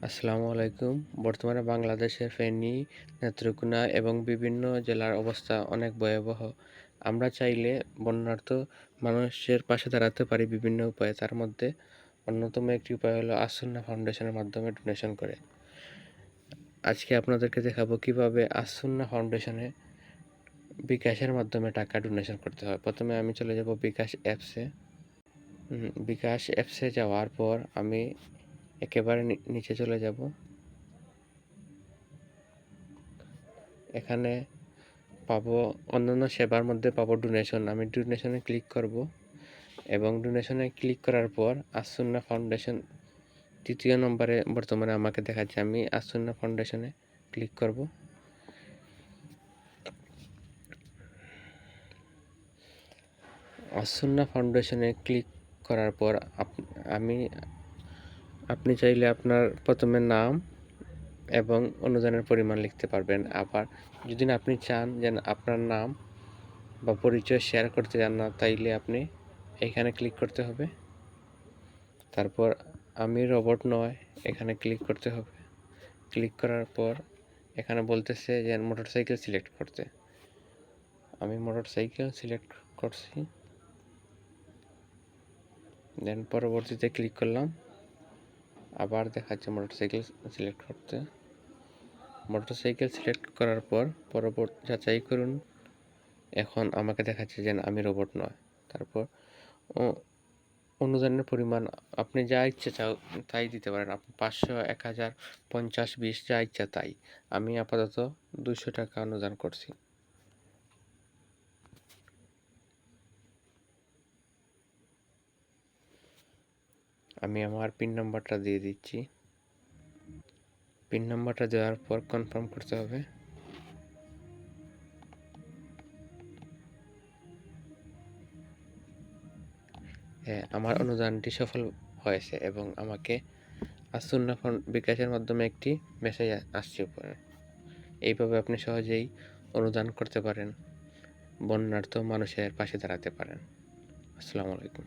আসসালামু আলাইকুম। বর্তমানে বাংলাদেশের ফেনী, নেত্রকোনা এবং বিভিন্ন জেলার অবস্থা অনেক ভয়াবহ। আমরা চাইলে বন্যার্ত মানুষের পাশে দাঁড়াতে পারি বিভিন্ন উপায়ে। তার মধ্যে অন্যতম একটি উপায় হলো আসুন্না ফাউন্ডেশনের মাধ্যমে ডোনেশন করে। আজকে আপনাদেরকে দেখাবো কিভাবে আসুন্না ফাউন্ডেশনে বিকাশের মাধ্যমে টাকা ডোনেশন করতে হয়। প্রথমে আমি চলে যাব বিকাশ অ্যাপসে। বিকাশ অ্যাপসে যাওয়ার পর আমি একেবারে নিচে চলে যাব। এখানে পাবো অন্যান্য সেবার মধ্যে পাবো ডোনেশন। আমি ডোনেশনে ক্লিক করব এবং ডোনেশনে ক্লিক করার পর আসুন্না ফাউন্ডেশন তৃতীয় নম্বরে বর্তমানে আমাকে দেখাচ্ছে। আমি আসুন্না ফাউন্ডেশনে ক্লিক করব। আসুন্না ফাউন্ডেশনে ক্লিক করার পর আপনি চাইলে আপনার প্রথমে নাম এবং অনুদানের পরিমাণ লিখতে পারবেন। আবার যদি না আপনি চান যে আপনার নাম বা পরিচয় শেয়ার করতে চান না, তাইলে আপনি এখানে ক্লিক করতে হবে। তারপর আমি রোবট নয় এখানে ক্লিক করতে হবে। ক্লিক করার পর এখানে বলতেছে যে মোটরসাইকেল সিলেক্ট করতে। আমি মোটরসাইকেল সিলেক্ট করছি, দেন পরবর্তীতে ক্লিক করলাম। আবার দেখাচ্ছে মোটরসাইকেল সিলেক্ট করতে। মোটরসাইকেল সিলেক্ট করার পর পরবর্তী যাচাই করুন। এখন আমাকে দেখাচ্ছে যে আমি রোবট নয়। তারপর অনুদানের পরিমাণ আপনি যা ইচ্ছে চাও তাই দিতে পারেন। আপনি 500, 1000, 50, 20 যা ইচ্ছা তাই। আমি আপাতত 200 টাকা অনুদান করছি। আমি আমার পিন নাম্বারটা দিয়ে দিচ্ছি। পিন নাম্বারটা দেওয়ার পর কনফার্ম করতে হবে। হ্যাঁ, আমার অনুদানটি সফল হয়েছে এবং আমাকে আসুন্না ফান্ড বিকাশের মাধ্যমে একটি মেসেজ আসছে উপরে। এইভাবে আপনি সহজেই অনুদান করতে পারেন, বন্যার্ত মানুষের পাশে দাঁড়াতে পারেন। আসসালামু আলাইকুম।